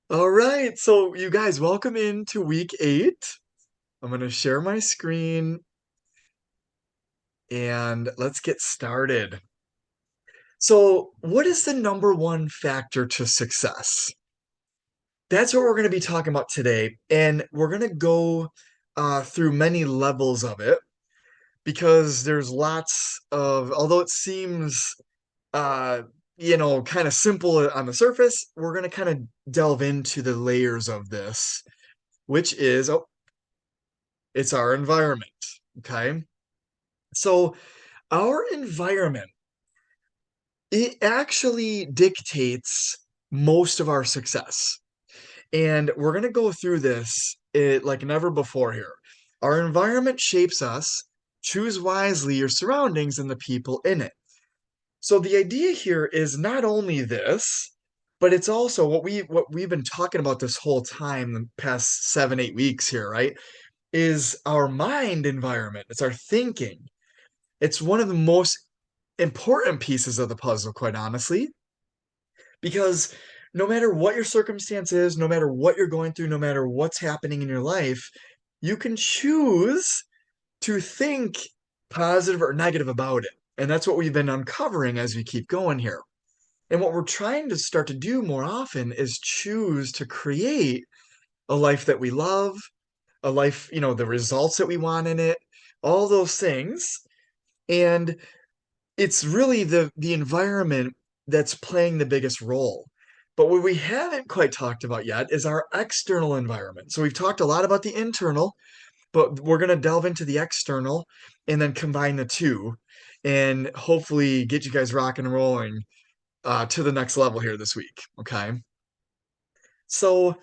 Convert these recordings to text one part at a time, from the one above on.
All right, so you guys, welcome into week 8. I'm going to share my screen and let's get started. So, what is the number one factor to success? That's what we're going to be talking about today. And we're going to go through many levels of it because there's lots of, although it seems, uh, kind of simple on the surface, we're going to kind of delve into the layers of this, which is, it's our environment. Okay. So our environment, it actually dictates most of our success. And we're going to go through this like never before here. Our environment shapes us. Choose wisely your surroundings and the people in it. So the idea here is not only this, but it's also what we've been talking about this whole time, the past 7, 8 weeks here, right? Is our mind environment. It's our thinking. It's one of the most important pieces of the puzzle, quite honestly, because no matter what your circumstance is, no matter what you're going through, no matter what's happening in your life, you can choose to think positive or negative about it. And that's what we've been uncovering as we keep going here. And what we're trying to start to do more often is choose to create a life that we love, a life, the results that we want in it, all those things. And it's really the environment that's playing the biggest role. But what we haven't quite talked about yet is our external environment. So we've talked a lot about the internal, but we're going to delve into the external and then combine the two and hopefully get you guys rocking and rolling to the next level here this week. Okay. So,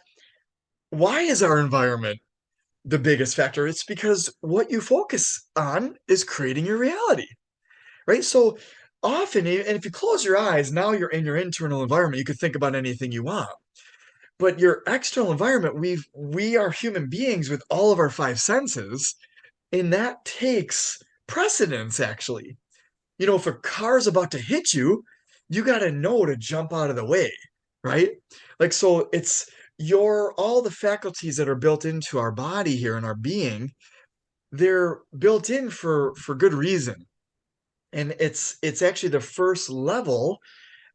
why is our environment the biggest factor? It's because what you focus on is creating your reality, right? So often, and if you close your eyes, now you're in your internal environment. You could think about anything you want. But your external environment, we are human beings with all of our five senses, and that takes precedence actually. If a car's about to hit you, you got to know to jump out of the way, right? Like, so it's all the faculties that are built into our body here and our being, they're built in for good reason. And it's actually the first level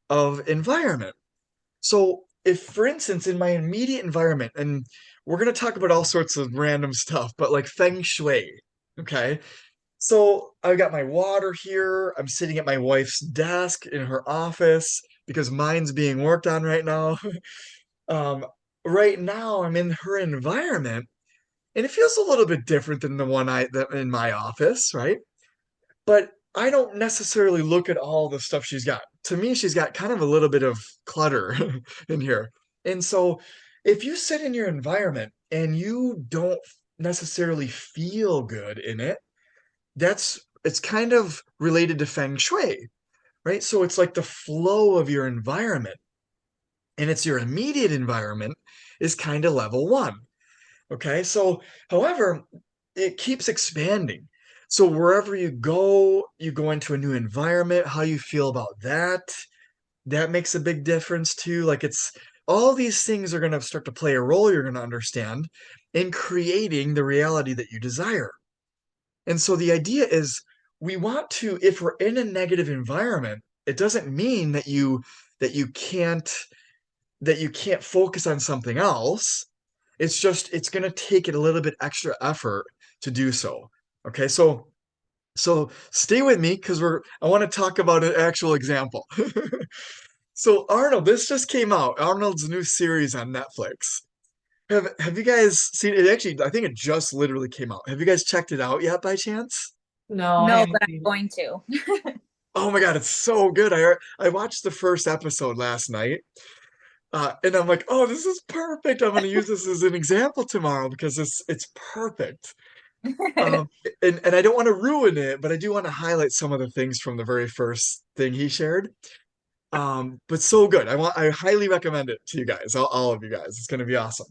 of environment. So if, for instance, in my immediate environment, and we're going to talk about all sorts of random stuff, but like feng shui, okay? So I've got my water here. I'm sitting at my wife's desk in her office because mine's being worked on right now. Um, right now, I'm in her environment, and it feels a little bit different than the one that in my office, right? But I don't necessarily look at all the stuff she's got. To me, she's got kind of a little bit of clutter in here. And so if you sit in your environment and you don't necessarily feel good in it, it's kind of related to feng shui, right? So it's like the flow of your environment, and it's your immediate environment is kind of level one. Okay. So, however, it keeps expanding. So wherever you go into a new environment, how you feel about that makes a big difference too. Like, it's all these things are going to start to play a role, you're going to understand, in creating the reality that you desire. And so the idea is, we want to, if we're in a negative environment, it doesn't mean that you can't that you can't focus on something else. It's just it's going to take it a little bit extra effort to do so. Okay? So stay with me because I want to talk about an actual example. So Arnold, this just came out. Arnold's new series on Netflix. Have you guys seen it? Actually, I think it just literally came out. Have you guys checked it out yet by chance? No, I No, haven't but I'm seen it. going to. Oh my God, it's so good. I watched the first episode last night. And I'm like, oh, this is perfect. I'm going to use this as an example tomorrow because it's perfect. Um, and I don't want to ruin it, but I do want to highlight some of the things from the very first thing he shared. But so good. I highly recommend it to you guys, all of you guys. It's going to be awesome.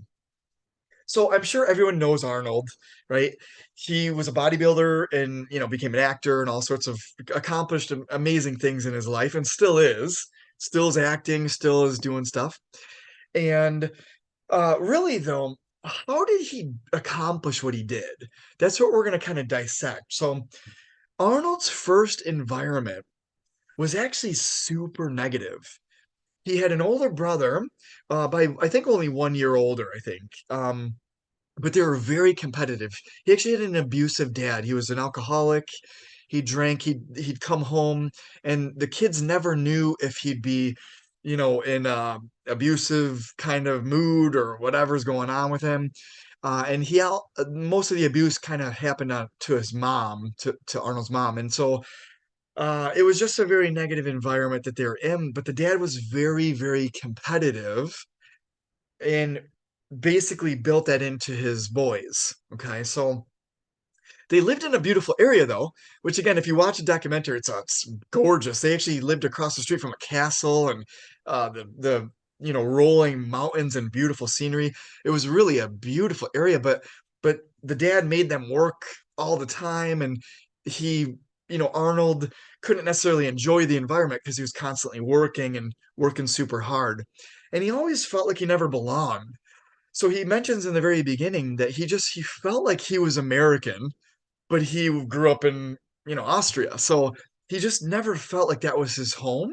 So I'm sure everyone knows Arnold, right? He was a bodybuilder and became an actor and all sorts of accomplished amazing things in his life and still is acting, still is doing stuff. And Really though, how did he accomplish what he did? That's what we're going to kind of dissect. So, Arnold's first environment was actually super negative. He had an older brother, by I think only 1 year older, I think. But they were very competitive. He actually had an abusive dad. He was an alcoholic. He drank. He'd come home, and the kids never knew if he'd be, in a abusive kind of mood or whatever's going on with him. And most of the abuse kind of happened to his mom, to Arnold's mom, and so it was just a very negative environment that they were in. But the dad was very, very competitive, and basically built that into his boys. Okay, so they lived in a beautiful area though, which again, if you watch a documentary, it's gorgeous. They actually lived across the street from a castle, and the rolling mountains and beautiful scenery. It was really a beautiful area, but the dad made them work all the time, and he, Arnold couldn't necessarily enjoy the environment because he was constantly working and working super hard. And he always felt like he never belonged. So he mentions in the very beginning that he felt like he was American, but he grew up in, Austria. So he just never felt like that was his home.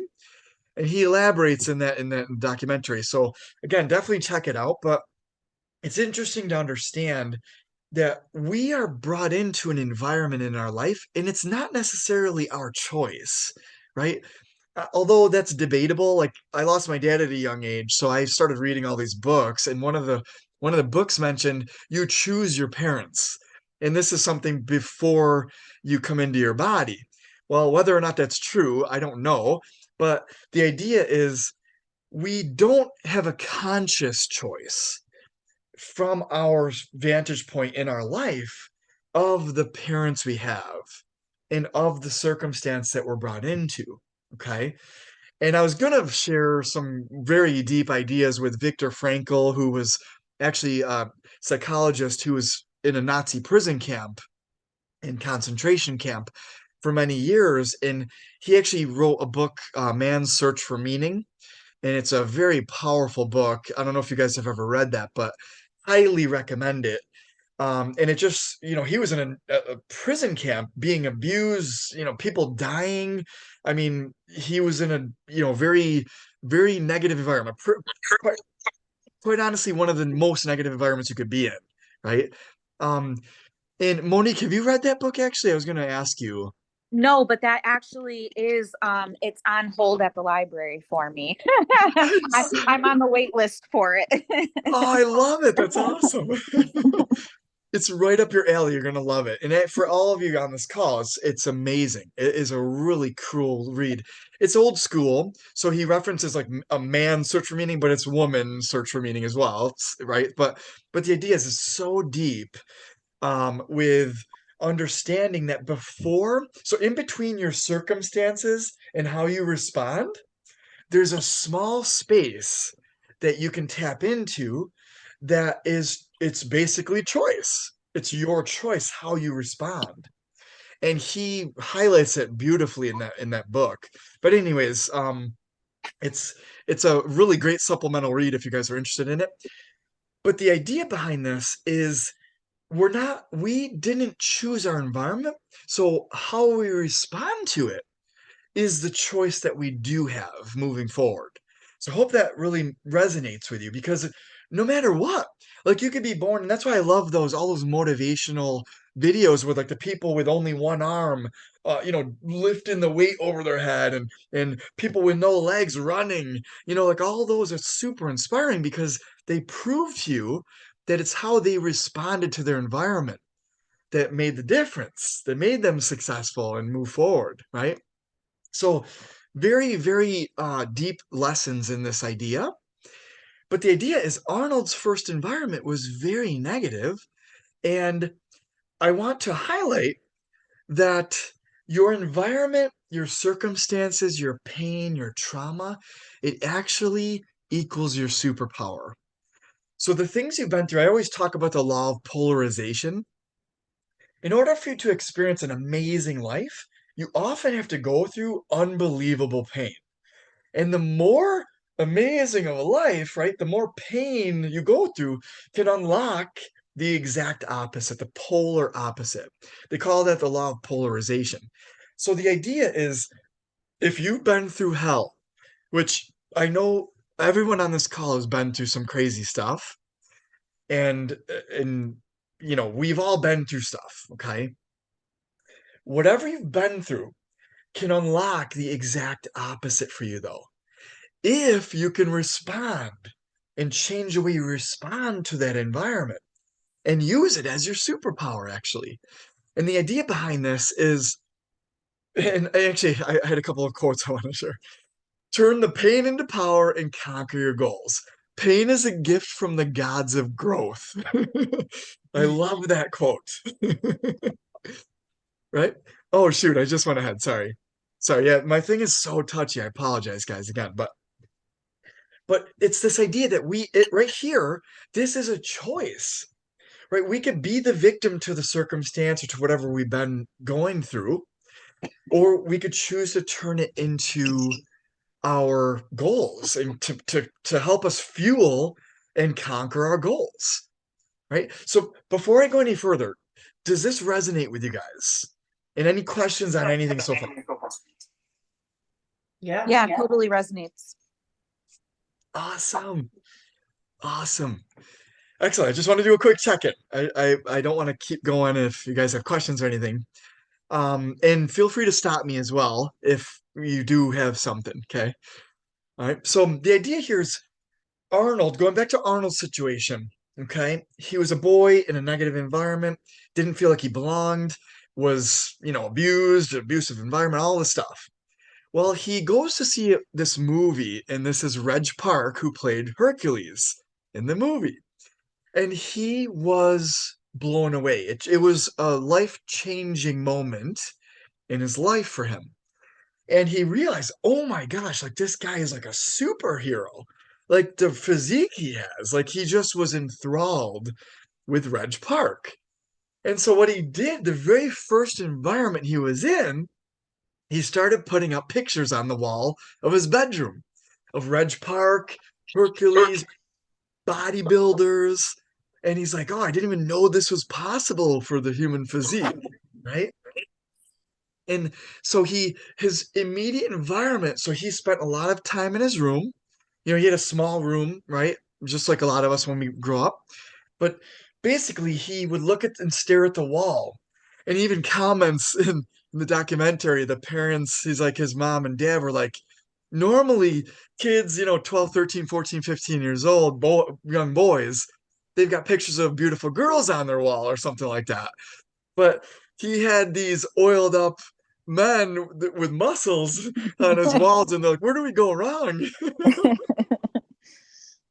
And he elaborates in that documentary. So again, definitely check it out. But it's interesting to understand that we are brought into an environment in our life, and it's not necessarily our choice, right? Although that's debatable. Like, I lost my dad at a young age, so I started reading all these books, and one of the books mentioned you choose your parents, and this is something before you come into your body. Well, whether or not that's true, I don't know, but the idea is we don't have a conscious choice from our vantage point in our life of the parents we have and of the circumstance that we're brought into. Okay. And I was going to share some very deep ideas with Viktor Frankl, who was actually a psychologist who was in a Nazi prison camp and concentration camp for many years. And he actually wrote a book, Man's Search for Meaning. And it's a very powerful book. I don't know if you guys have ever read that, but highly recommend it. And it just, he was in a prison camp being abused, people dying. I mean, he was in a, very, very negative environment. Quite, quite honestly, one of the most negative environments you could be in, right? Um, and Monique, have you read that book actually? I was going to ask you. No, but that actually is it's on hold at the library for me. I'm on the wait list for it. Oh, I love it. That's awesome. It's right up your alley. You're gonna love it. And for all of you on this call, it's amazing. It is a really cool read. It's old school, so he references like a man search for meaning, but it's woman search for meaning as well, right? But the idea is it's so deep, with understanding that so in between your circumstances and how you respond, there's a small space that you can tap into it's basically choice. It's your choice how you respond. And he highlights it beautifully in that book. But anyways, it's it's a really great supplemental read if you guys are interested in it. But the idea behind this is we didn't choose our environment, so how we respond to it is the choice that we do have moving forward. So I hope that really resonates with you, because no matter what, like, you could be born, and that's why I love all those motivational videos with like the people with only one arm, lifting the weight over their head, and people with no legs running, like all those are super inspiring because they prove to you that it's how they responded to their environment that made the difference, that made them successful and move forward, right? So very, very deep lessons in this idea. But the idea is Arnold's first environment was very negative, and I want to highlight that your environment, your circumstances, your pain, your trauma, it actually equals your superpower. So the things you've been through, I always talk about the law of polarization. In order for you to experience an amazing life, you often have to go through unbelievable pain. And the more amazing of a life, right? The more pain you go through can unlock the exact opposite, the polar opposite. They call that the law of polarization. So the idea is if you've been through hell, which I know everyone on this call has been through some crazy stuff, and we've all been through stuff, okay? Whatever you've been through can unlock the exact opposite for you though. If you can respond and change the way you respond to that environment and use it as your superpower, actually. And the idea behind this is, and actually, I had a couple of quotes I want to share. Turn the pain into power and conquer your goals. Pain is a gift from the gods of growth. I love that quote. Right? Oh, shoot, I just went ahead. Sorry. Sorry. Yeah, my thing is so touchy. I apologize, guys, again. But it's this idea that right here, this is a choice, right? We could be the victim to the circumstance or to whatever we've been going through, or we could choose to turn it into our goals and to help us fuel and conquer our goals, right? So before I go any further, does this resonate with you guys? And any questions on anything so far? Yeah, totally resonates. Awesome. Awesome. Excellent. I just want to do a quick check-in. I don't want to keep going if you guys have questions or anything. And feel free to stop me as well if you do have something. Okay. All right. So the idea here is Arnold, going back to Arnold's situation. Okay. He was a boy in a negative environment, didn't feel like he belonged, was, abused, abusive environment, all this stuff. Well, he goes to see this movie, and this is Reg Park, who played Hercules in the movie. And he was blown away. It was a life-changing moment in his life for him. And he realized, oh my gosh, like this guy is like a superhero. Like the physique he has, like he just was enthralled with Reg Park. And so what he did, the very first environment he was in, he started putting up pictures on the wall of his bedroom of Reg Park, Hercules, bodybuilders. And he's like, oh, I didn't even know this was possible for the human physique, right? And so his immediate environment, so he spent a lot of time in his room. He had a small room, right? Just like a lot of us when we grow up. But basically, he would look at and stare at the wall. And he even comments in the documentary, the parents, he's like, his mom and dad were like, normally kids, 12, 13, 14, 15 years old, young boys, they've got pictures of beautiful girls on their wall or something like that. But he had these oiled up men with muscles on his walls, and they're like, where do we go wrong?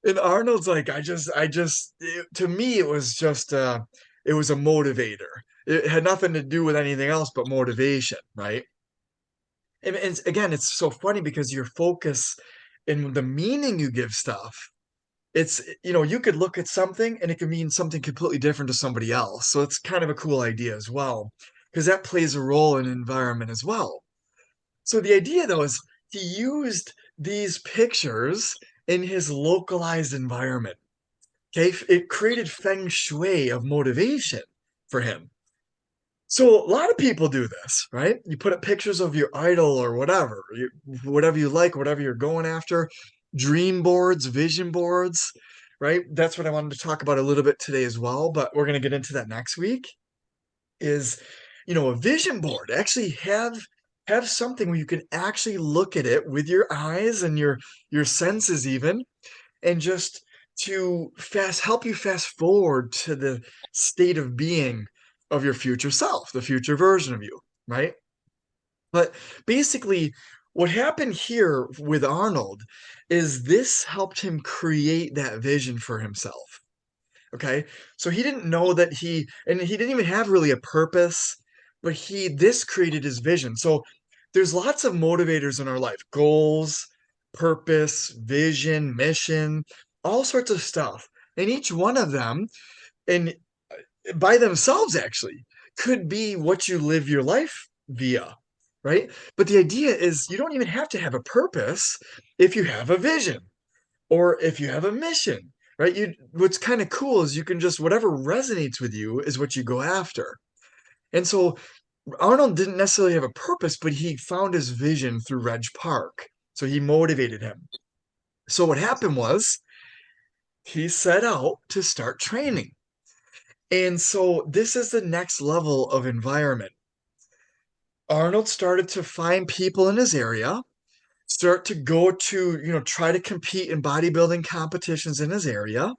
And Arnold's like, to me, it was a motivator. It had nothing to do with anything else but motivation, right? And again, it's so funny because your focus and the meaning you give stuff, you could look at something and it could mean something completely different to somebody else. So it's kind of a cool idea as well, because that plays a role in environment as well. So the idea though is he used these pictures in his localized environment. Okay, it created feng shui of motivation for him. So a lot of people do this, right? You put up pictures of your idol or whatever, whatever you like, whatever you're going after, dream boards, vision boards, right? That's what I wanted to talk about a little bit today as well, but we're going to get into that next week. Is, a vision board. Actually have something where you can actually look at it with your eyes and your senses even, and just to help you fast forward to the state of being of your future self, the future version of you, right? But basically, what happened here with Arnold is this helped him create that vision for himself. Okay. So he didn't know that and he didn't even have really a purpose, but this created his vision. So there's lots of motivators in our life, goals, purpose, vision, mission, all sorts of stuff. And each one of them, and by themselves actually, could be what you live your life via, right? But the idea is you don't even have to have a purpose if you have a vision. or if you have a mission, right? What's kind of cool is you can just whatever resonates with you is what you go after. And so Arnold didn't necessarily have a purpose, but he found his vision through Reg Park. So he motivated him. So what happened was he set out to start training. And so this is the next level of environment. Arnold started to find people in his area, start to go to, try to compete in bodybuilding competitions in his area,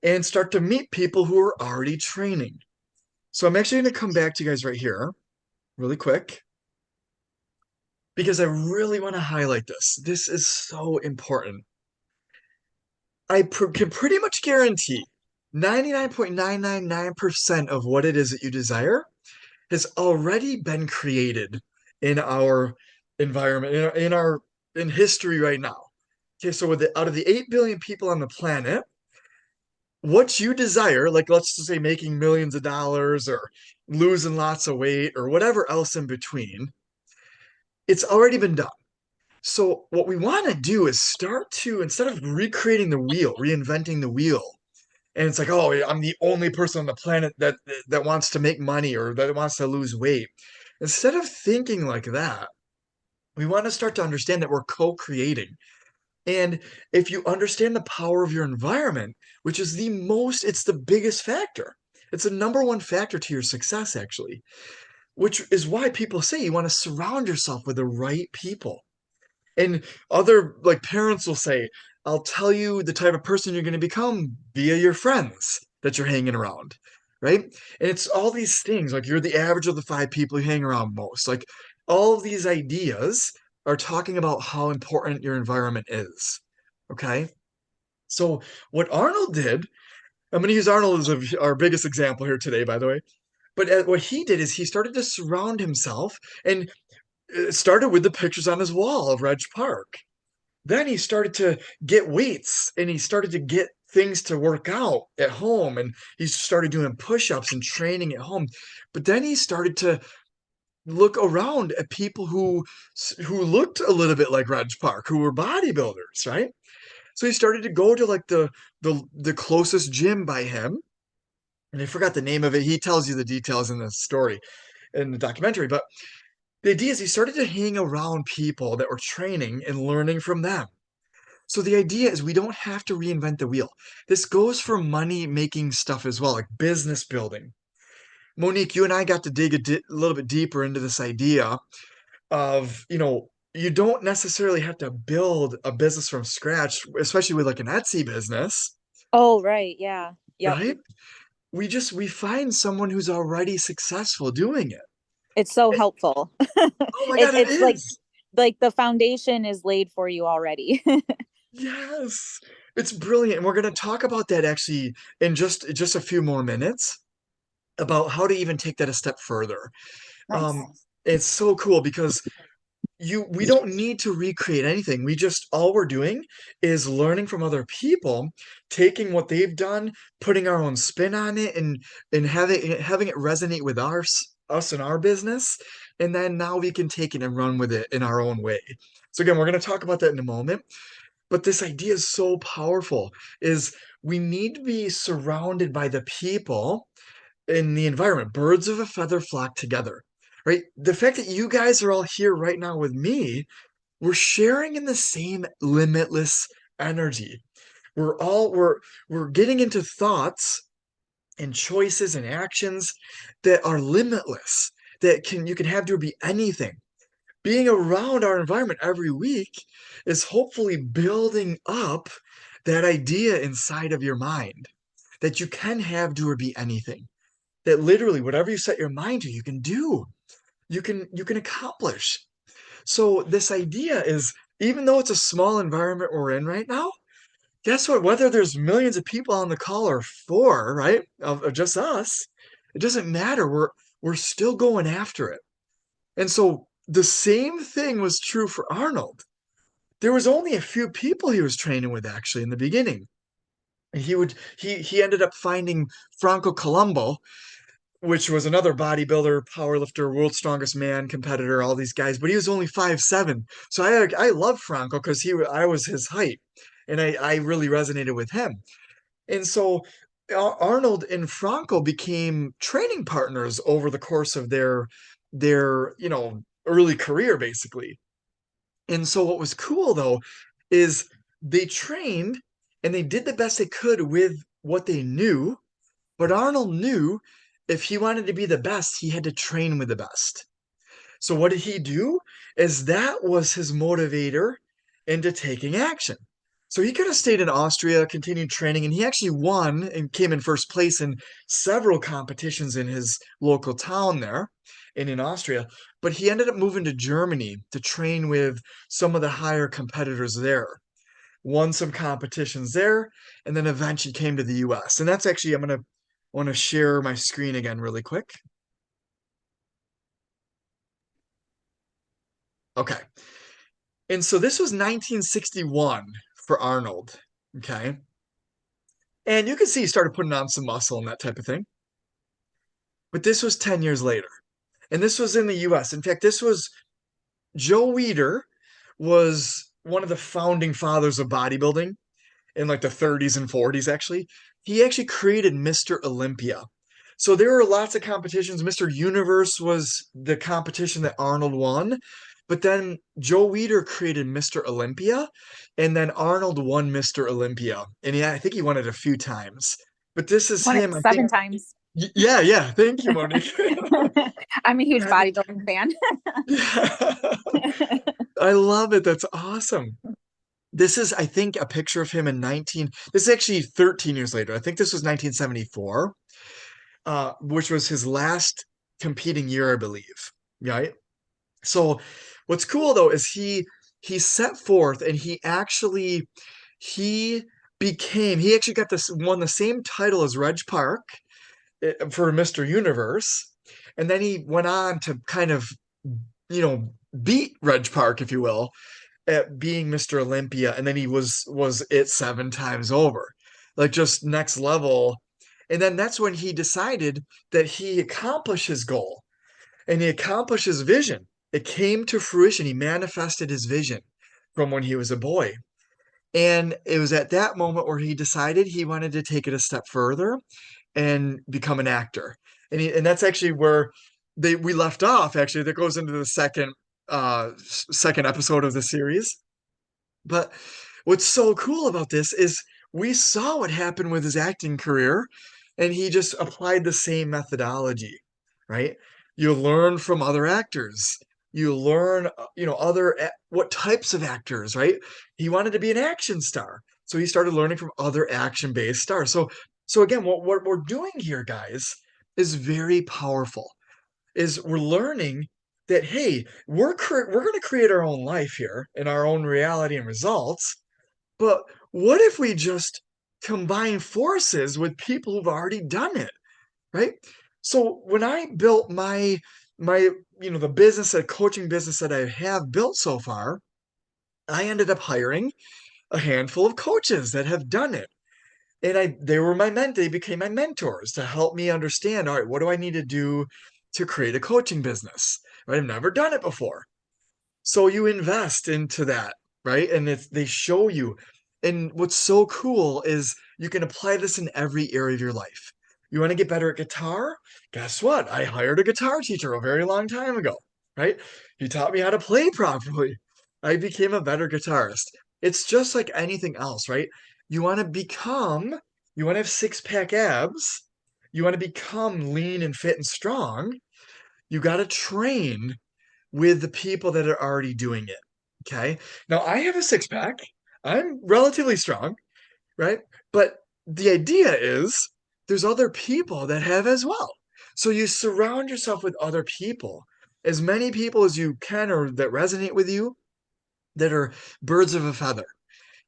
and start to meet people who are already training. So I'm actually going to come back to you guys right here really quick because I really want to highlight this. This is so important. Can pretty much guarantee 99.999% of what it is that you desire has already been created in our environment, in history right now. Okay, so out of the 8 billion people on the planet, what you desire, like let's just say making millions of dollars or losing lots of weight or whatever else in between, it's already been done. So what we want to do is start to, instead of recreating the wheel, reinventing the wheel, and it's like, oh, I'm the only person on the planet that wants to make money or that wants to lose weight. Instead of thinking like that, we want to start to understand that we're co-creating. And if you understand the power of your environment, which is it's the biggest factor. It's the number one factor to your success, actually, which is why people say you want to surround yourself with the right people. And other like parents will say, I'll tell you the type of person you're going to become via your friends that you're hanging around, right? And it's all these things like you're the average of the five people you hang around most. Like all of these ideas are talking about how important your environment is. Okay. So what Arnold did, I'm going to use Arnold as our biggest example here today, by the way. But what he did is he started to surround himself and it started with the pictures on his wall of Reg Park. Then he started to get weights and he started to get things to work out at home and he started doing push-ups and training at home. But then he started to look around at people who looked a little bit like Reg Park, who were bodybuilders, right? So he started to go to like the closest gym by him, and I forgot the name of it. He tells you the details in the story in the documentary, but the idea is he started to hang around people that were training and learning from them. So the idea is we don't have to reinvent the wheel. This goes for money making stuff as well, like business building. Monique, you and I got to dig little bit deeper into this idea of, you don't necessarily have to build a business from scratch, especially with like an Etsy business, Oh, right. Yeah. Yep. right? We find someone who's already successful doing it. It's so helpful. Oh my God, it It's is. like the foundation is laid for you already. Yes. It's brilliant. And we're going to talk about that actually in just a few more minutes about how to even take that a step further. Nice. Um, it's so cool because we don't need to recreate anything. All we're doing is learning from other people, taking what they've done, putting our own spin on it, and having it resonate with us and our business, and then now we can take it and run with it in our own way. So again, we're going to talk about that in a moment. But this idea is so powerful, is we need to be surrounded by the people in the environment. Birds of a feather flock together, right? The fact that you guys are all here right now with me, we're sharing in the same limitless energy. We're getting into thoughts and choices and actions that are limitless, you can have to be anything. Being around our environment every week is hopefully building up that idea inside of your mind that you can have, do, or be anything. That literally whatever you set your mind to, you can do. You can accomplish. So this idea is, even though it's a small environment we're in right now, guess what? Whether there's millions of people on the call or four, right, of just us, it doesn't matter. We're still going after it. And so the same thing was true for Arnold. There was only a few people he was training with actually in the beginning. And he ended up finding Franco Colombo, which was another bodybuilder, powerlifter, world's strongest man, competitor, all these guys, but he was only 5'7". So I love Franco because I was his height. And I really resonated with him. And so Arnold and Franco became training partners over the course of their, early career, basically. And so what was cool though is they trained and they did the best they could with what they knew, but Arnold knew if he wanted to be the best, he had to train with the best. So what did he do? Is that was his motivator into taking action. So he could have stayed in Austria, continued training, and he actually won and came in first place in several competitions in his local town there and in Austria. But he ended up moving to Germany to train with some of the higher competitors there. Won some competitions there, and then eventually came to the US. And that's actually, I'm gonna want to share my screen again really quick. Okay. And so this was 1961 for Arnold. Okay. And you can see he started putting on some muscle and that type of thing. But this was 10 years later. And this was in the US. In fact, this was Joe Weider was one of the founding fathers of bodybuilding in like the 30s and 40s, actually. He actually created Mr. Olympia. So there were lots of competitions. Mr. Universe was the competition that Arnold won. But then Joe Weider created Mr. Olympia, and then Arnold won Mr. Olympia. And yeah, I think he won it a few times. But this is Won it him, I think. 7 times. Yeah, yeah. Thank you, Monique. I'm a huge That is- bodybuilding fan. yeah. I love it. That's awesome. This is, I think, a picture of him in 19. This is actually 13 years later. I think this was 1974, which was his last competing year, I believe. Right. So what's cool though is he set forth and he he actually got this won the same title as Reg Park for Mr. Universe. And then he went on to kind of, you know, beat Reg Park, if you will, at being Mr. Olympia, and then he was it 7 times over, like just next level. And then that's when he decided that he accomplished his goal and he accomplished his vision. It came to fruition. He manifested his vision from when he was a boy. And it was at that moment where he decided he wanted to take it a step further and become an actor. And that's actually where they we left off. Actually, that goes into the second episode of the series. But what's so cool about this is we saw what happened with his acting career, and he just applied the same methodology, right? You learn from other actors. You learn, what types of actors, right? He wanted to be an action star, so he started learning from other action-based stars. So again, what we're doing here, guys, is very powerful. Is we're learning that hey, we're going to create our own life here and our own reality and results. But what if we just combine forces with people who've already done it, right? So when I built my the business, a coaching business that I have built so far, I ended up hiring a handful of coaches that have done it. And they became my mentors to help me understand, all right, what do I need to do to create a coaching business? Right? I've never done it before. So you invest into that, right? And they show you. And what's so cool is you can apply this in every area of your life. You want to get better at guitar? Guess what? I hired a guitar teacher a very long time ago, right? He taught me how to play properly. I became a better guitarist. It's just like anything else, right? You want to become, you want to have six-pack abs, you want to become lean and fit and strong. You got to train with the people that are already doing it. Okay. Now I have a six pack. I'm relatively strong, right? But the idea is there's other people that have as well. So you surround yourself with other people, as many people as you can or that resonate with you that are birds of a feather.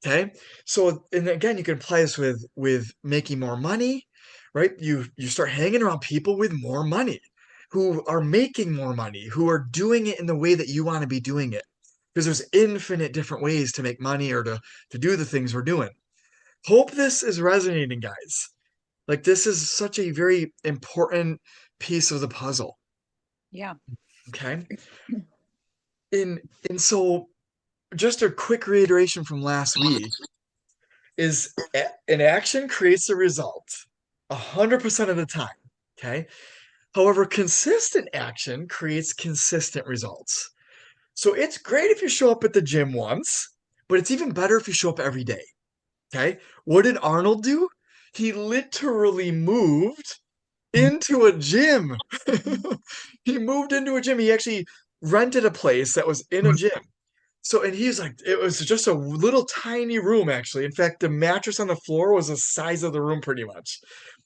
Okay. So, and again, you can apply this with making more money, right? You start hanging around people with more money, who are making more money, who are doing it in the way that you want to be doing it. Because there's infinite different ways to make money or to do the things we're doing. Hope this is resonating, guys. Like this is such a very important piece of the puzzle. Yeah. Okay. And so just a quick reiteration from last week. is an action creates a result 100% of the time. Okay. However, consistent action creates consistent results. So it's great if you show up at the gym once, but it's even better if you show up every day. Okay. What did Arnold do? He literally moved into a gym. He moved into a gym. He actually rented a place that was in a gym. So, and he's like, it was just a little tiny room, actually. In fact, the mattress on the floor was the size of the room pretty much.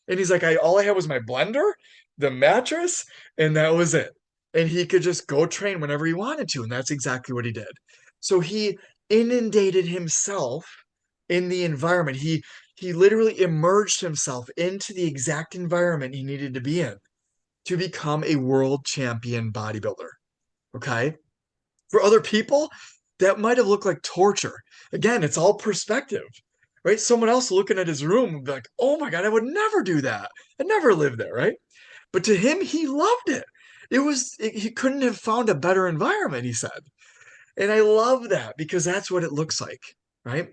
And he's like, all I had was my blender, the mattress, and that was it. And he could just go train whenever he wanted to. And that's exactly what he did. So he inundated himself in the environment. He literally immersed himself into the exact environment he needed to be in to become a world champion bodybuilder. Okay. For other people, that might have looked like torture. Again, it's all perspective, right? Someone else looking at his room would be like, oh my God, I would never do that. I'd never live there, right? But to him, he loved it. He couldn't have found a better environment, he said. And I love that because that's what it looks like, right?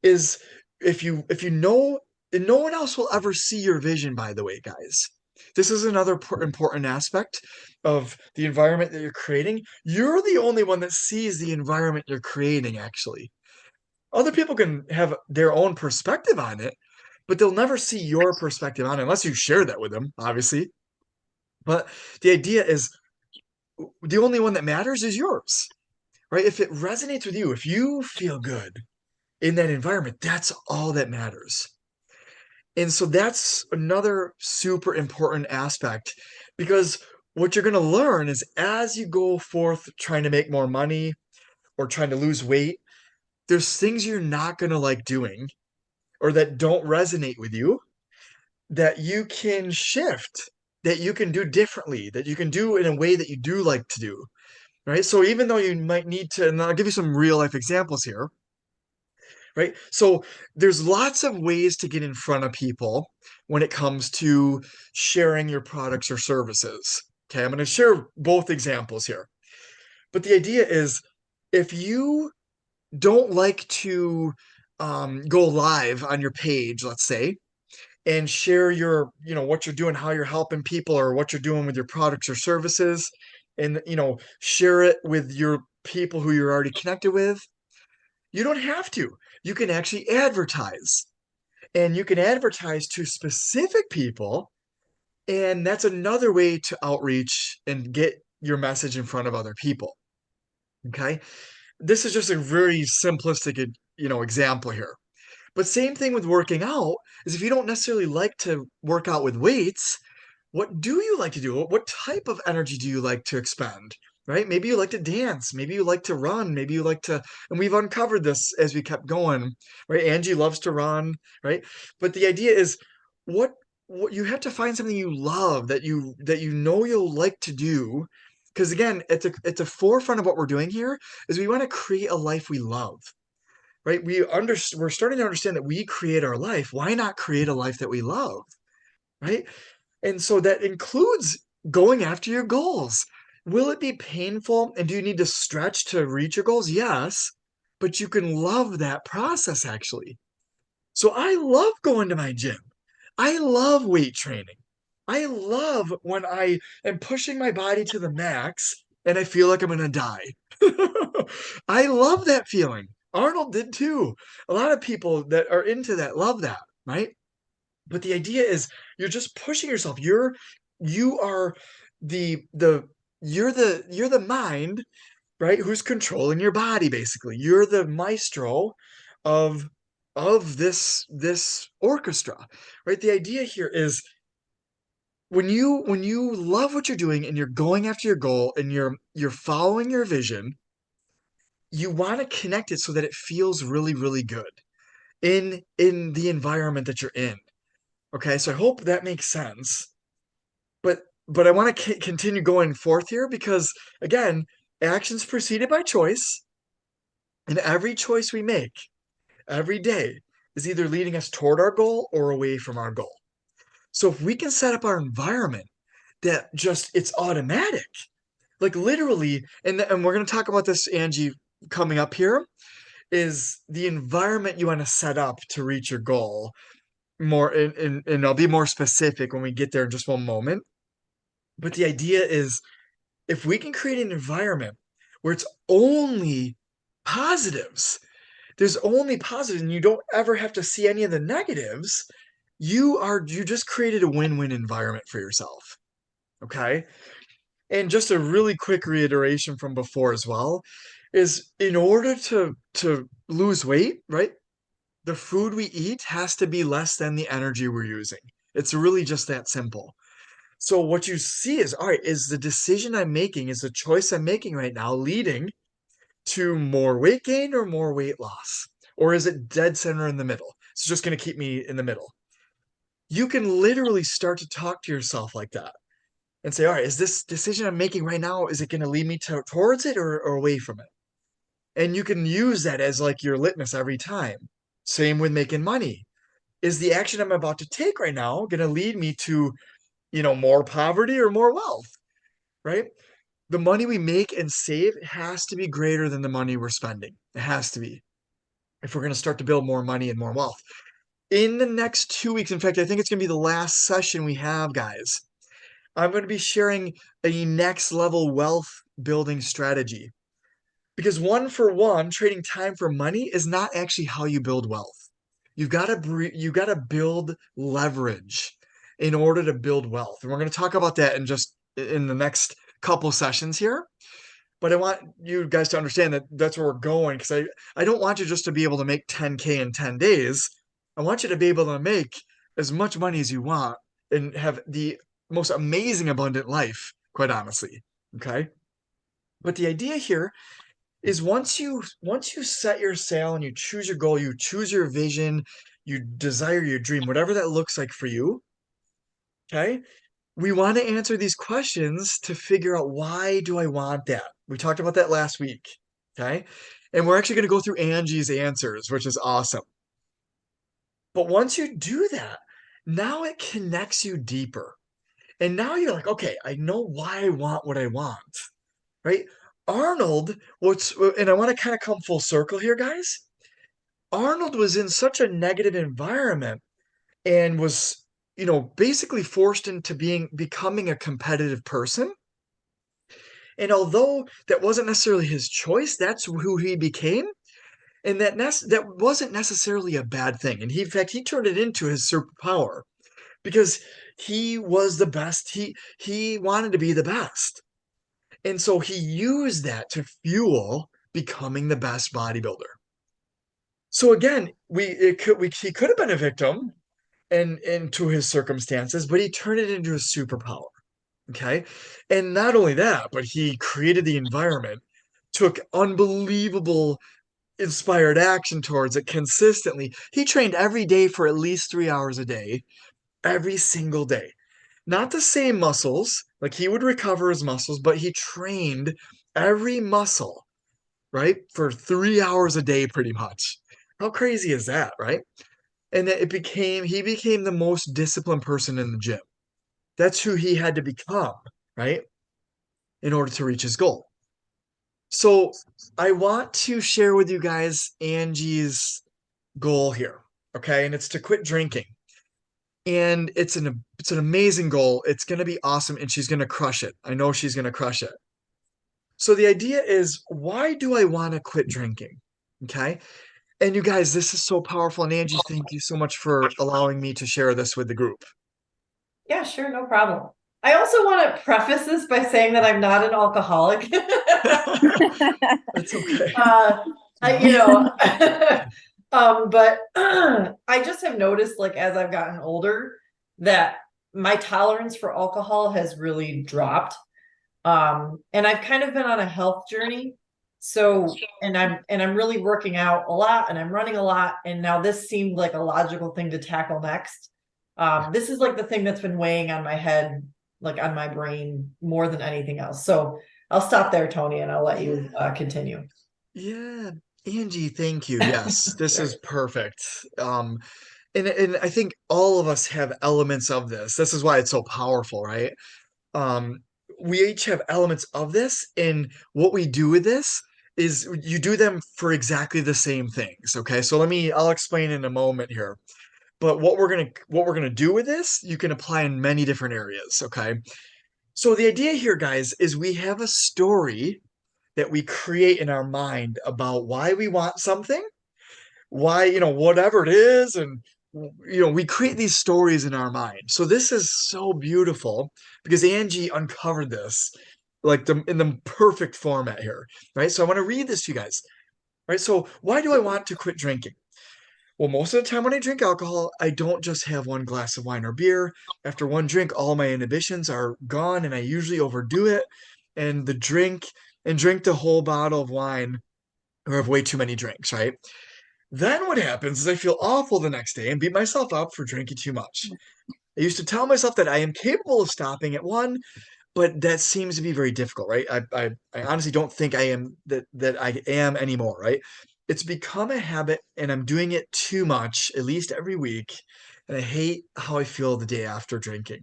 Is if you know, and no one else will ever see your vision, by the way, guys. This is another important aspect of the environment that you're creating. You're the only one that sees the environment you're creating, actually. Other people can have their own perspective on it, but they'll never see your perspective on it unless you share that with them, obviously. But the idea is the only one that matters is yours, right? If it resonates with you, if you feel good in that environment, that's all that matters. And so that's another super important aspect because what you're going to learn is as you go forth trying to make more money or trying to lose weight, there's things you're not going to like doing or that don't resonate with you that you can shift, that you can do differently, that you can do in a way that you do like to do, right? So even though you might need to, and I'll give you some real life examples here, right? So there's lots of ways to get in front of people when it comes to sharing your products or services. Okay, I'm going to share both examples here. But the idea is if you don't like to go live on your page, let's say, and share what you're doing, how you're helping people, or what you're doing with your products or services, and, share it with your people who you're already connected with, you don't have to. You can actually advertise and you can advertise to specific people. And that's another way to outreach and get your message in front of other people. Okay. This is just a very simplistic, example here. But same thing with working out is if you don't necessarily like to work out with weights, what do you like to do? What type of energy do you like to expend? Right? Maybe you like to dance. Maybe you like to run. Maybe you like to, and we've uncovered this as we kept going, right? Angie loves to run, right? But the idea is what what you have to find something you love that you know you'll like to do. Because again, at the forefront of what we're doing here is we want to create a life we love, right? We're starting to understand that we create our life. Why not create a life that we love, right? And so that includes going after your goals. Will it be painful? And do you need to stretch to reach your goals? Yes, but you can love that process actually. So I love going to my gym. I love weight training. I love when I am pushing my body to the max and I feel like I'm going to die. I love that feeling. Arnold did too. A lot of people that are into that love that, right? But the idea is you're just pushing yourself. You are the you're the mind, right? Who's controlling your body basically. You're the maestro of this orchestra, right? The idea here is when you love what you're doing and you're going after your goal and you're following your vision, you want to connect it so that it feels really really good in the environment that you're in. Okay, so I hope that makes sense. But I want to continue going forth here because again, actions preceded by choice, and every choice we make every day is either leading us toward our goal or away from our goal. So if we can set up our environment that just it's automatic, like literally, and we're going to talk about this, Angie, coming up here. is the environment you want to set up to reach your goal. And I'll be more specific when we get there in just one moment. But the idea is if we can create an environment where it's only positives, there's only positives, and you don't ever have to see any of the negatives, you just created a win-win environment for yourself. Okay. And just a really quick reiteration from before as well is in order to lose weight, right? The food we eat has to be less than the energy we're using. It's really just that simple. So what you see is, all right, is the decision I'm making, is the choice I'm making right now leading to more weight gain or more weight loss? Or is it dead center in the middle? It's just going to keep me in the middle. You can literally start to talk to yourself like that and say, all right, is this decision I'm making right now, is it going to lead me towards it or away from it? And you can use that as like your litmus every time. Same with making money. Is the action I'm about to take right now going to lead me to, more poverty or more wealth, right? The money we make and save has to be greater than the money we're spending. It has to be if we're going to start to build more money and more wealth. In the next 2 weeks, in fact, I think it's going to be the last session we have, guys. I'm going to be sharing a next level wealth building strategy. Because one for one, trading time for money is not actually how you build wealth. You got to build leverage in order to build wealth. And we're going to talk about that in the next couple sessions here. But I want you guys to understand that that's where we're going because I don't want you just to be able to make 10K in 10 days. I want you to be able to make as much money as you want and have the most amazing abundant life, quite honestly. Okay. But the idea here is once you set your sail and you choose your goal, you choose your vision, you desire your dream, whatever that looks like for you, okay? We want to answer these questions to figure out why do I want that? We talked about that last week, okay? And we're actually going to go through Angie's answers, which is awesome. But once you do that, now it connects you deeper. And now you're like, okay, I know why I want what I want, right? Arnold, and I want to kind of come full circle here, guys. Arnold was in such a negative environment and was, basically forced into becoming a competitive person. And although that wasn't necessarily his choice, that's who he became. And that wasn't necessarily a bad thing. And in fact, he turned it into his superpower because he was the best. He wanted to be the best. And so he used that to fuel becoming the best bodybuilder. So again, he could have been a victim and into his circumstances, but he turned it into a superpower. Okay. And not only that, but he created the environment, took unbelievable inspired action towards it consistently. He trained every day for at least 3 hours a day, every single day. Not the same muscles, like he would recover his muscles, but he trained every muscle, right, for 3 hours a day, pretty much. How crazy is that, right? And that he became the most disciplined person in the gym. That's who he had to become, right, in order to reach his goal. So I want to share with you guys Angie's goal here, okay? And it's to quit drinking. And it's an amazing goal. It's going to be awesome and she's going to crush it. I know she's going to crush it. So the idea is, why do I want to quit drinking? Okay? And you guys, this is so powerful. And Angie, thank you so much for allowing me to share this with the group. Yeah, sure, no problem. I also want to preface this by saying that I'm not an alcoholic. That's okay. uh, I, you know, but I just have noticed, like, as I've gotten older, that my tolerance for alcohol has really dropped. And I've kind of been on a health journey. So, and I'm really working out a lot and I'm running a lot. And now this seemed like a logical thing to tackle next. This is like the thing that's been weighing on my head, like on my brain more than anything else. So I'll stop there, Tony, and I'll let you continue. Yeah, Angie, thank you. Yes, this Sure. is perfect. And I think all of us have elements of this. This is why it's so powerful, right? Um, we each have elements of this, and what we do with this is you do them for exactly the same things. Okay. So I'll explain in a moment here. But what we're gonna do with this, you can apply in many different areas. Okay. So the idea here, guys, is we have a story that we create in our mind about why we want something, why, whatever it is, and we create these stories in our mind. So this is so beautiful because Angie uncovered this like in the perfect format here, right? So I want to read this to you guys, right? So why do I want to quit drinking? Well, most of the time when I drink alcohol, I don't just have one glass of wine or beer. After one drink, all my inhibitions are gone, and I usually overdo it and drink the whole bottle of wine or have way too many drinks, right? Then what happens is I feel awful the next day and beat myself up for drinking too much. I used to tell myself that I am capable of stopping at one, but that seems to be very difficult, right? I honestly don't think that I am anymore, right? It's become a habit and I'm doing it too much, at least every week. And I hate how I feel the day after drinking.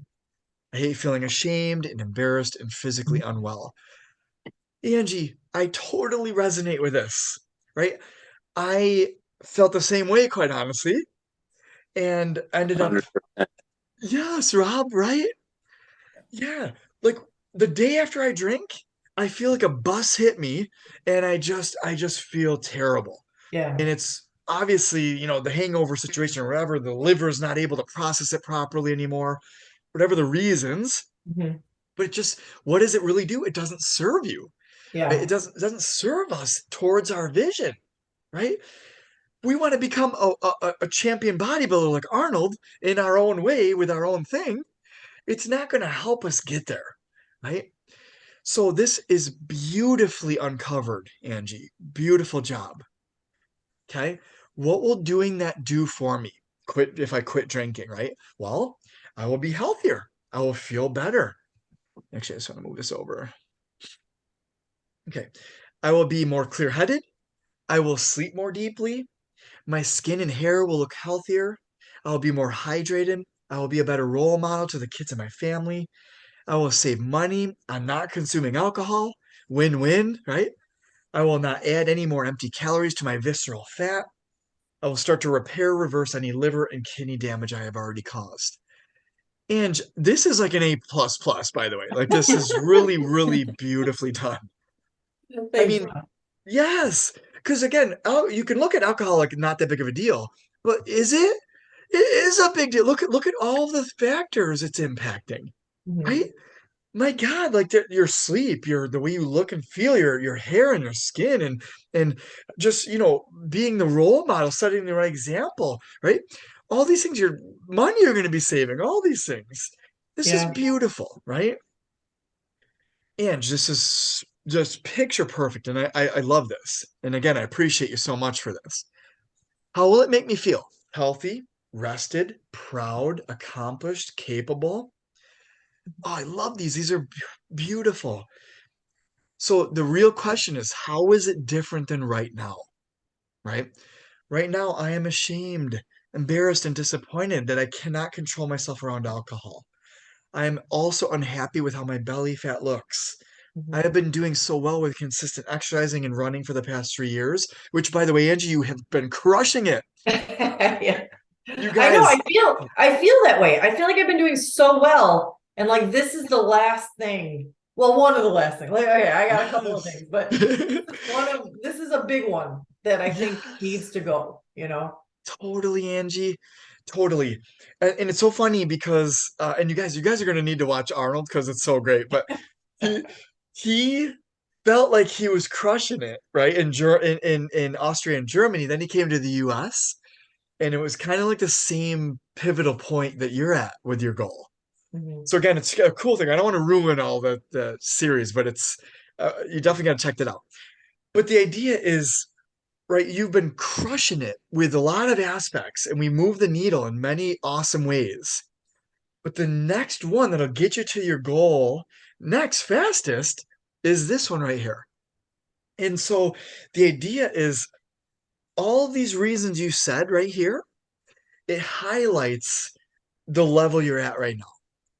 I hate feeling ashamed and embarrassed and physically unwell. Angie, I totally resonate with this, right? I felt the same way, quite honestly, and ended up, 100%. yes, Rob, right? Yeah. Like the day after I drink, I feel like a bus hit me and I just feel terrible. Yeah. And it's obviously, the hangover situation or whatever, the liver is not able to process it properly anymore, whatever the reasons. Mhm. But what does it really do? It doesn't serve you, right? Yeah. It doesn't serve us towards our vision, right? We want to become a champion bodybuilder like Arnold in our own way with our own thing. It's not going to help us get there, right? So this is beautifully uncovered, Angie. Beautiful job. Okay. What will doing that do for me? If I quit drinking, right? Well, I will be healthier. I will feel better. Actually, I just want to move this over. Okay. I will be more clear-headed. I will sleep more deeply. My skin and hair will look healthier. I'll be more hydrated. I will be a better role model to the kids in my family. I will save money on not consuming alcohol. Win-win, right? I will not add any more empty calories to my visceral fat. I will start to reverse any liver and kidney damage I have already caused. And this is like an A plus plus, by the way. Like this is really, really beautifully done. I Thanks, mean, Ron. yes, because again, you can look at alcohol like not that big of a deal, but is it? It is a big deal. Look at all the factors it's impacting, Mhm. right? My God, like your sleep, the way you look and feel, your hair and your skin, and just being the role model, setting the right example, right? All these things, your money you're going to be saving, all these things. This is Yeah. beautiful, right? And this is just picture perfect, and I love this. And again, I appreciate you so much for this. How will it make me feel? Healthy, rested, proud, accomplished, capable. Oh, I love these. These are beautiful. So the real question is, how is it different than right now? Right? Right now, I am ashamed, embarrassed, and disappointed that I cannot control myself around alcohol. I am also unhappy with how my belly fat looks. I Mhm. have been doing so well with consistent exercising and running for the past 3 years, which, by the way, Angie, you have been crushing it. Yeah. You I know, guys, I feel that way. I feel like I've been doing so well. And like this is the last thing. Well, one of the last things. Like, okay, I got a couple of yes. things, but this is a big one that I think needs Yes. to go, you know? Totally, Angie. Totally. And it's so funny because and you guys are gonna need to watch Arnold because it's so great. But he he felt like he was crushing it, right? In Austria and Germany. Then he came to the US and it was kind of like the same pivotal point that you're at with your goal. Mhm. So again, it's a cool thing. I don't want to ruin all the series, but it's you definitely got to check that out. But the idea is right, you've been crushing it with a lot of aspects, and we move the needle in many awesome ways. But the next one that'll get you to your goal next fastest is this one right here. And so the idea is all of these reasons you said right here, it highlights the level you're at right now.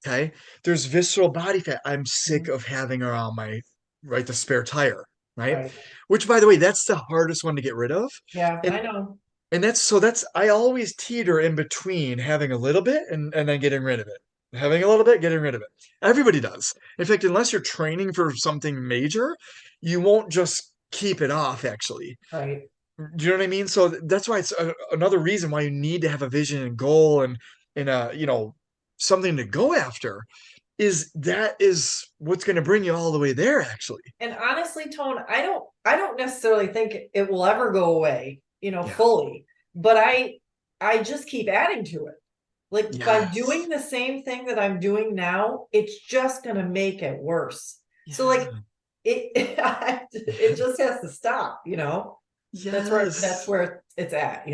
Okay. There's visceral body fat. I'm sick Mhm. of having around my, right, the spare tire, right? Right. Which, by the way, that's the hardest one to get rid of. Yeah, And I know. and that's I always teeter in between having a little bit and then getting rid of it. Having a little bit, getting rid of it. Everybody does. In fact, unless you're training for something major, you won't just keep it off, actually. Right. Do you know what I mean? So that's why it's another reason why you need to have a vision and goal and something to go after is that is what's going to bring you all the way there, actually. And honestly, Tone, I don't necessarily think it will ever go away, Yeah. fully, but I just keep adding to it. Like by Yes. doing the same thing that I'm doing now, it's just gonna make it worse. So like Yeah. it it just has to stop. That's Yes. where it's at.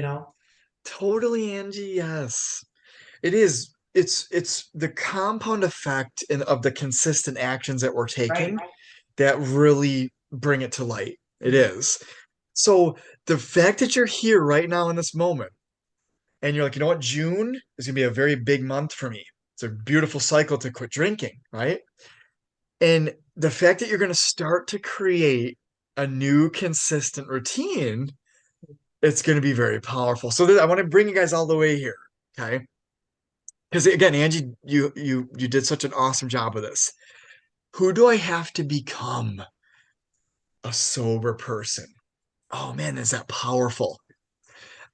Totally, Angie. Yes. It is. It's the compound effect of the consistent actions that we're taking Right. that really bring it to light. It Mhm. is. So the fact that you're here right now in this moment, and you're like, you know what, June is gonna be a very big month for me. It's a beautiful cycle to quit drinking, right? And the fact that you're gonna start to create a new consistent routine, it's gonna be very powerful. So I want to bring you guys all the way here, okay? Because again, Angie, you did such an awesome job with this. Who do I have to become? A sober person. Oh man, is that powerful?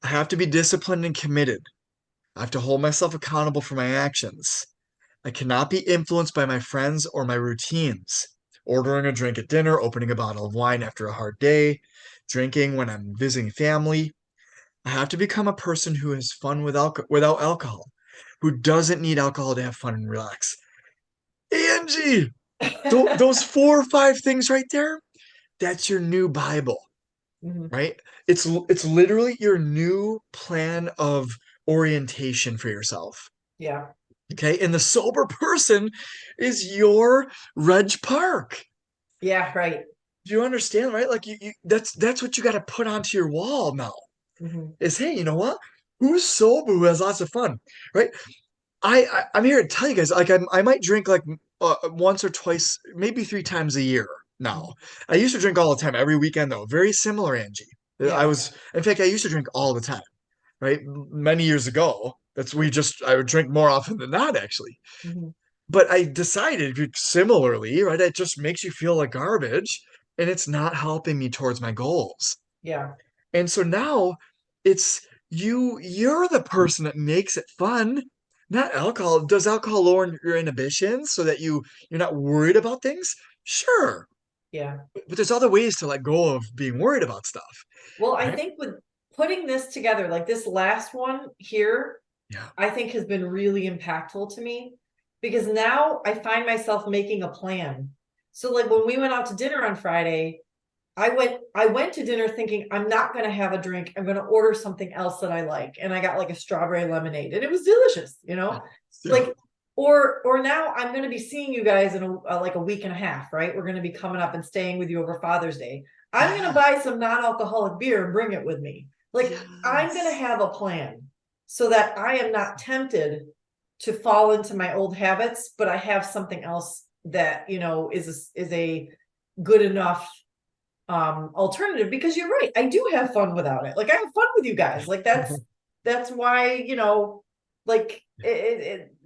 I have to be disciplined and committed. I have to hold myself accountable for my actions. I cannot be influenced by my friends or my routines. Ordering a drink at dinner, opening a bottle of wine after a hard day, drinking when I'm visiting family. I have to become a person who has fun without alcohol, who doesn't need alcohol to have fun and relax. Angie, those 4 or 5 things right there, that's your new Bible, Mhm. right? It's literally your new plan of orientation for yourself. Yeah. Okay. And the sober person is your Reg Park. Yeah, right. Do you understand, right? Like that's what you got to put onto your wall now. Mhm. Is hey, you know what? Who's sober who has lots of fun, right? I'm here to tell you guys, like I might drink like once or twice, maybe 3 times a year now. Mhm. I used to drink all the time, every weekend though. Very similar, Angie. I Yeah. was, in fact, I used to drink all the time, right? Many years ago. I would drink more often than not, actually. Mhm. But I decided similarly, right? It just makes you feel like garbage and it's not helping me towards my goals. Yeah. And so now it's you're the person that makes it fun, not alcohol. Does alcohol lower your inhibitions so that you're not worried about things? Sure. Yeah. But there's other ways to let go of being worried about stuff, Well, I right? think with putting this together, like this last one here, Yeah. I think has been really impactful to me because now I find myself making a plan. So like when we went out to dinner on Friday, I went to dinner thinking I'm not going to have a drink. I'm going to order something else that I like. And I got like a strawberry lemonade and it was delicious. Yeah. Like or now I'm going to be seeing you guys in like a week and a half, right? We're going to be coming up and staying with you over Father's Day. I'm going to Yeah. buy some non-alcoholic beer and bring it with me. Like I'm going to Yes. have a plan so that I am not tempted to fall into my old habits, but I have something else that, is a good enough alternative because you're right. I do have fun without it. Like I have fun with you guys. Like that's why, like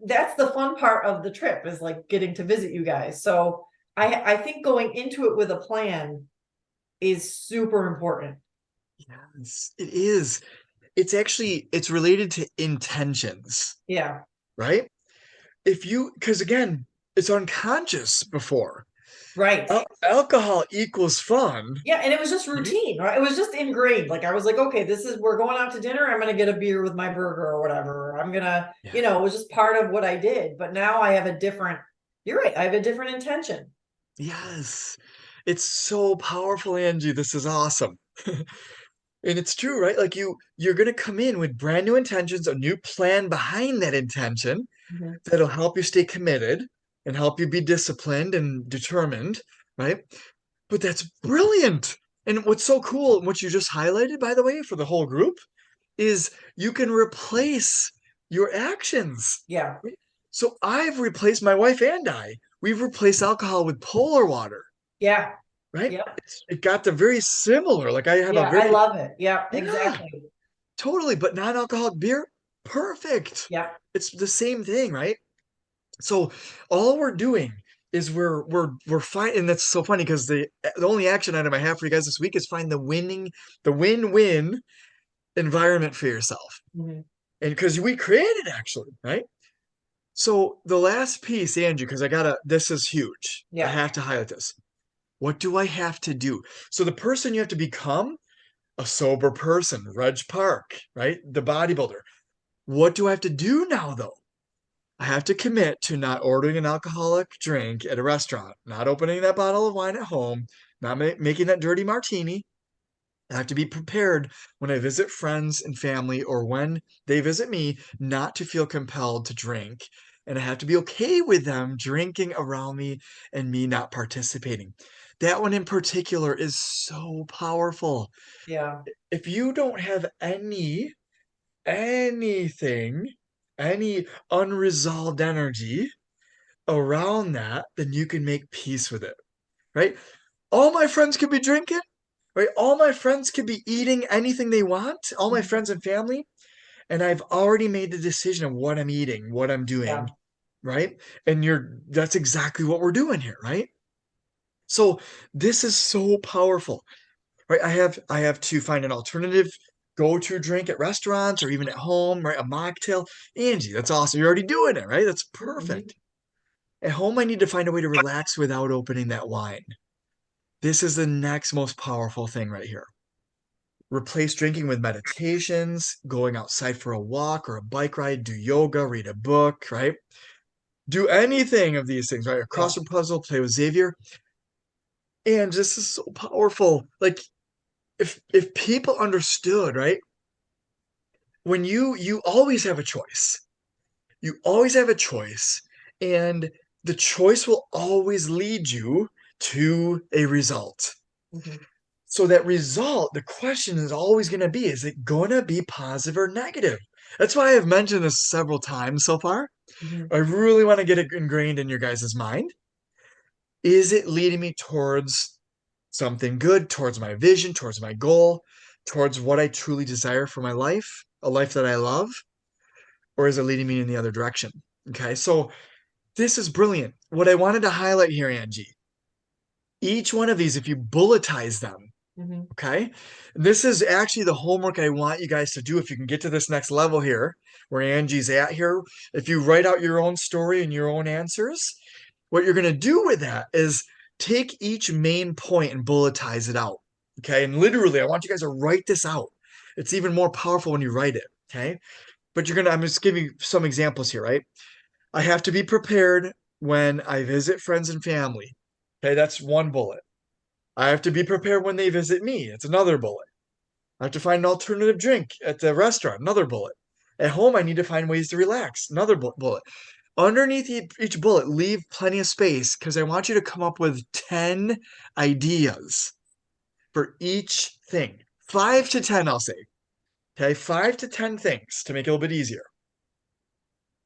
that's the fun part of the trip is like getting to visit you guys. So I think going into it with a plan is super important. Yes, it is. It's related to intentions, Yeah. right? Because again, it's unconscious before. Right. Alcohol equals fun, Yeah, and it was just right? routine, right? It was just ingrained. Like I was like, okay, we're going out to dinner. I'm gonna get a beer with my burger or whatever. Or I'm gonna, Yeah. it was just part of what I did. But now I have a different, you're right, I have a different intention. Yes. It's so powerful, Angie. This is awesome. And it's true, right? Like you're gonna come in with brand new intentions, a new plan behind that intention Mhm. that'll help you stay committed and help you be disciplined and determined, right? But that's brilliant. And what's so cool, and what you just highlighted, by the way, for the whole group, is you can replace your actions. Yeah. So I've replaced my wife and I. We've replaced alcohol with polar water, Yeah. right? Yep. It got the very similar. Like I have a Yeah, I very, love it. Yeah, yeah, exactly. totally. But non-alcoholic beer, perfect. Yep. It's the same thing, right? So all we're doing is we're fine, and that's so funny because the only action item I have for you guys this week is find the win-win environment for yourself. Mhm. And because we created actually, right? So the last piece, Andrew, because this is huge. I Yeah. have to highlight this. What do I have to do? So the person you have to become, a sober person, Reg Park, right? The bodybuilder. What do I have to do now though? I have to commit to not ordering an alcoholic drink at a restaurant, not opening that bottle of wine at home, not making that dirty martini. I have to be prepared when I visit friends and family or when they visit me not to feel compelled to drink. And I have to be okay with them drinking around me and me not participating. That one in particular is so powerful. Yeah. If you don't have anything, any unresolved energy around that, then you can make peace with it, right? All my friends could be drinking, right? All my friends could be eating anything they want, all my Mhm. friends and family, and I've already made the decision of what I'm eating, what I'm Yeah. doing, right? And that's exactly what we're doing here, right? So this is so powerful, right? I have to find an alternative go-to drink at restaurants or even at home, right? A mocktail. Angie, that's awesome. You're already doing it, right? That's Mhm. perfect. At home, I need to find a way to relax without opening that wine. This is the next most powerful thing right here. Replace drinking with meditations, going outside for a walk or a bike ride, do yoga, read a book, right? Do anything of these things, right? A Yeah. crossword puzzle, play with Xavier. And this is so powerful. Like if people understood, right? When you always have a choice. You always have a choice, and the choice will always lead you to a result. Mhm. So that result, the question is always going to be, is it going to be positive or negative? That's why I've mentioned this several times so far. Mhm. I really want to get it ingrained in your guys' mind. Is it leading me towards something good, towards my vision, towards my goal, towards what I truly desire for my life, a life that I love, or is it leading me in the other direction? Okay, so this is brilliant. What I wanted to highlight here, Angie, each one of these, if you bulletize them, Mhm. okay, this is actually the homework I want you guys to do if you can get to this next level here, where Angie's at here. If you write out your own story and your own answers, what you're going to do with that is take each main point and bulletize it out. Okay, and literally, I want you guys to write this out. It's even more powerful when you write it. Okay, but I'm just giving you some examples here, right? I have to be prepared when I visit friends and family. Okay, that's one bullet. I have to be prepared when they visit me. It's another bullet. I have to find an alternative drink at the restaurant. Another bullet. At home, I need to find ways to relax. Another bullet. Underneath each bullet, leave plenty of space because I want you to come up with 10 ideas for each thing. 5 to 10, I'll say. Okay, 5 to 10 things to make it a little bit easier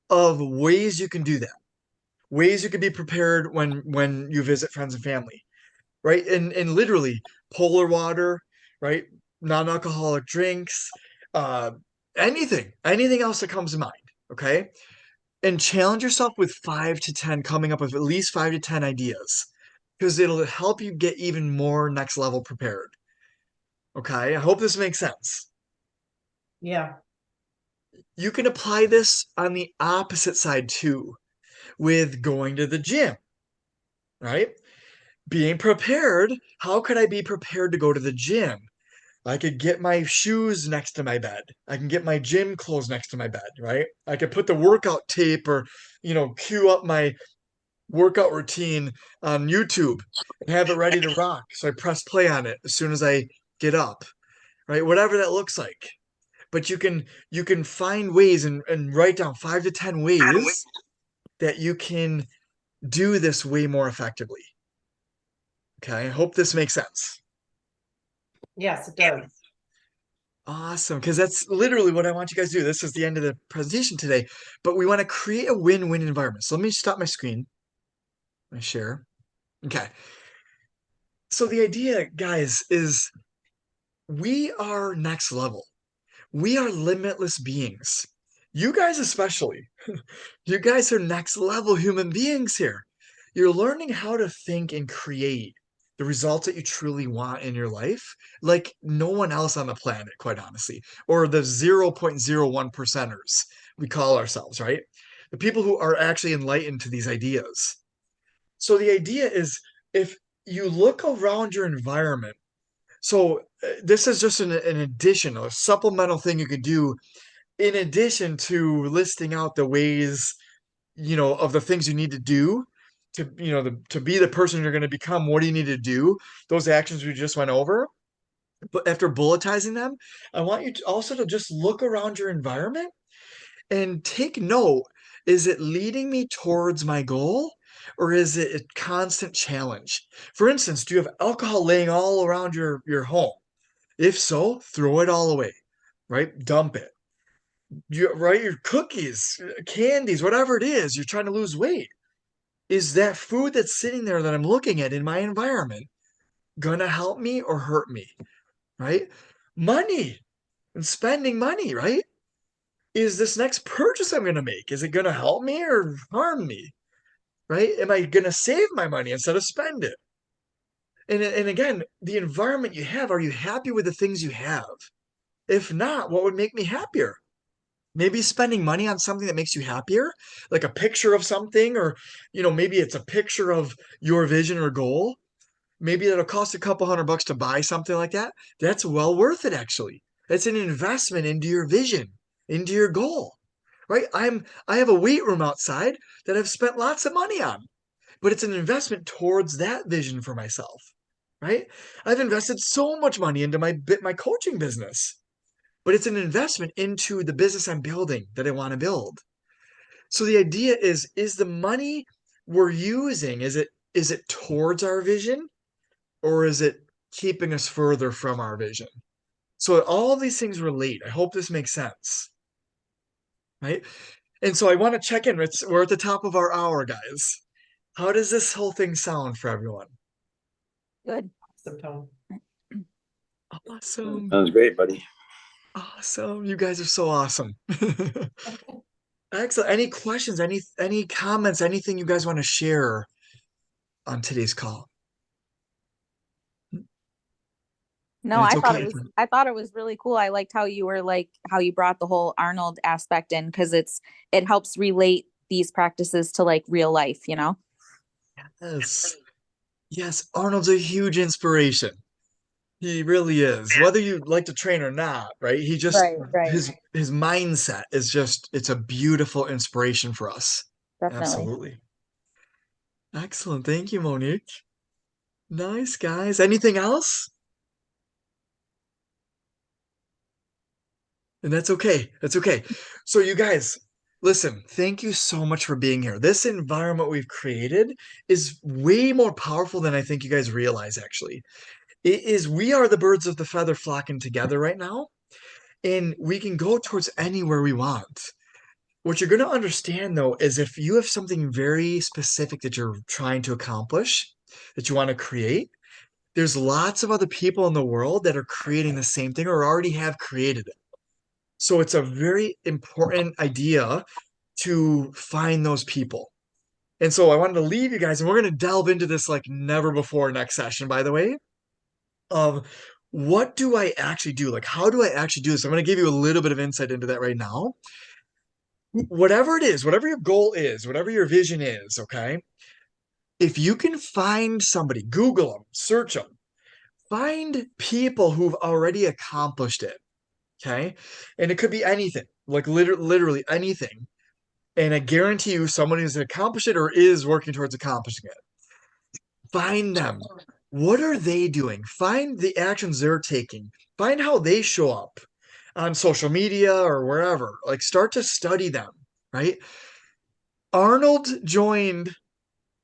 of ways you can do that. Ways you can be prepared when you visit friends and family, right? And literally polar water, right? Non-alcoholic drinks, uh, anything else that comes to mind. Okay. And challenge yourself with 5 to 10, coming up with at least 5 to 10 ideas because it'll help you get even more next level prepared. Okay. I hope this makes sense. Yeah. You can apply this on the opposite side too with going to the gym, right? Being prepared. How could I be prepared to go to the gym? I could get my shoes next to my bed. I can get my gym clothes next to my bed, right? I could put the workout tape or, cue up my workout routine on YouTube and have it ready to rock. So I press play on it as soon as I get up, right? Whatever that looks like. But you can find ways and write down 5 to 10 ways that you can do this way more effectively. Okay, I hope this makes sense. Yes, it does. Awesome, because that's literally what I want you guys to do. This is the end of the presentation today, but we want to create a win-win environment. So let me stop my screen, my share. Okay. So the idea, guys, is we are next level. We are limitless beings. You guys, especially. You guys are next level human beings here. You're learning how to think and create the results that you truly want in your life, like no one else on the planet, quite honestly, or the 0.01 percenters we call ourselves, right? The people who are actually enlightened to these ideas. So the idea is if you look around your environment, so this is just an addition, a supplemental thing you could do in addition to listing out the ways, of the things you need to do to, to be the person you're going to become. What do you need to do? Those actions we just went over. But after bulletizing them, I want you to also to just look around your environment and take note. Is it leading me towards my goal? Or is it a constant challenge? For instance, do you have alcohol laying all around your home? If so, throw it all away, right? Dump it. Right? Your cookies, candies, whatever it is, you're trying to lose weight. Is that food that's sitting there that I'm looking at in my environment gonna help me or hurt me? Right? Money and spending money, right? Is this next purchase I'm gonna make, is it gonna help me or harm me? Right? Am I gonna save my money instead of spend it? And again, the environment you have, are you happy with the things you have? If not, what would make me happier? Maybe spending money on something that makes you happier, like a picture of something, or maybe it's a picture of your vision or goal. Maybe that'll cost a couple $100 to buy something like that. That's well worth it, actually. It's an investment into your vision, into your goal, right? I have a weight room outside that I've spent lots of money on, but it's an investment towards that vision for myself, right? I've invested so much money into my coaching business, but it's an investment into the business I'm building that I want to build. So the idea is the money we're using, is it towards our vision, or is it keeping us further from our vision? So all of these things relate. I hope this makes sense, right? And so I want to check in. We're at the top of our hour, guys. How does this whole thing sound for everyone? Good. Awesome. Sounds great, buddy. Awesome. You guys are so awesome. Excellent. Any questions? Any comments? Anything you guys want to share on today's call? No, And it's I thought okay it if was I thought it was really cool. I liked how you were like how you brought the whole Arnold aspect in because it helps relate these practices to like real life, you know? yes. Yes, Arnold's a huge inspiration. He really is. Whether you like to train or not, right? He just Right, right. his mindset is just it's a beautiful inspiration for us. Definitely. Absolutely. Excellent. Thank you, Monique. Nice, guys. Anything else? And that's okay. That's okay. So you guys, listen, thank you so much for being here. This environment we've created is way more powerful than I think you guys realize, actually. We are the birds of the feather flocking together right now, and we can go towards anywhere we want. What you're going to understand, though, is if you have something very specific that you're trying to accomplish, that you want to create, there's lots of other people in the world that are creating the same thing or already have created it. So it's a very important idea to find those people. And so I wanted to leave you guys, and we're going to delve into this like never before next session, by the way, of what do I actually do? Like, how do I actually do this? I'm going to give you a little bit of insight into that right now. Whatever it is, whatever your goal is, whatever your vision is, okay? If you can find somebody, Google them, search them, find people who've already accomplished it, okay? And it could be anything, like literally anything. And I guarantee you, someone who's accomplished it or is working towards accomplishing it. Find them. What are they doing? Find the actions they're taking. Find how they show up on social media or wherever. Like, start to study them, right? Arnold joined,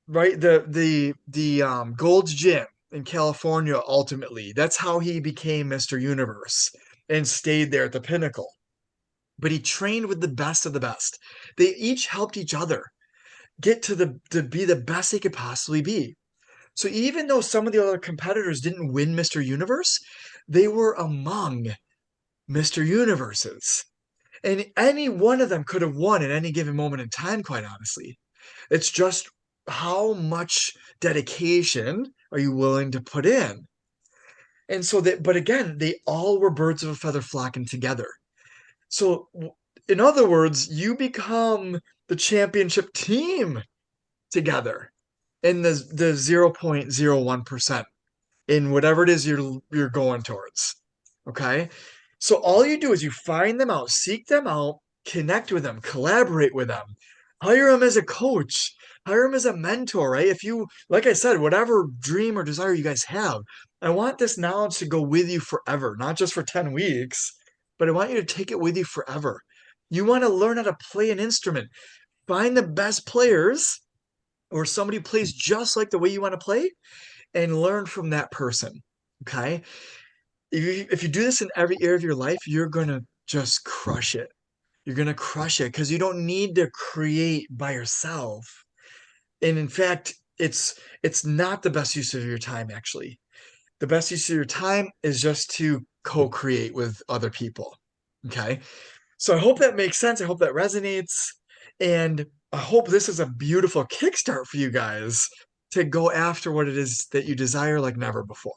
right, the Gold's Gym in California ultimately. That's how he became Mr. Universe and stayed there at the pinnacle. But he trained with the best of the best. They each helped each other get to be the best they could possibly be. So even though some of the other competitors didn't win Mr. Universe, they were among Mr. Universes. And any one of them could have won at any given moment in time, quite honestly. It's just how much dedication are you willing to put in? And so that, but again, they all were birds of a feather flocking together. So, in other words, you become the championship team together in the 0.01% in whatever it is you're going towards. Okay? So all you do is you find them out, seek them out, connect with them, collaborate with them, hire them as a coach, hire them as a mentor, right? If you, like I said, whatever dream or desire you guys have, I want this knowledge to go with you forever, not just for 10 weeks, but I want you to take it with you forever. You want to learn how to play an instrument, find the best players or somebody who plays just like the way you want to play and learn from that person. Okay. If you do this in every area of your life, you're going to just crush it. You're going to crush it because you don't need to create by yourself. And in fact, it's not the best use of your time, actually. The best use of your time is just to co-create with other people. Okay. So I hope that makes sense. I hope that resonates. And I hope this is a beautiful kickstart for you guys to go after what it is that you desire like never before.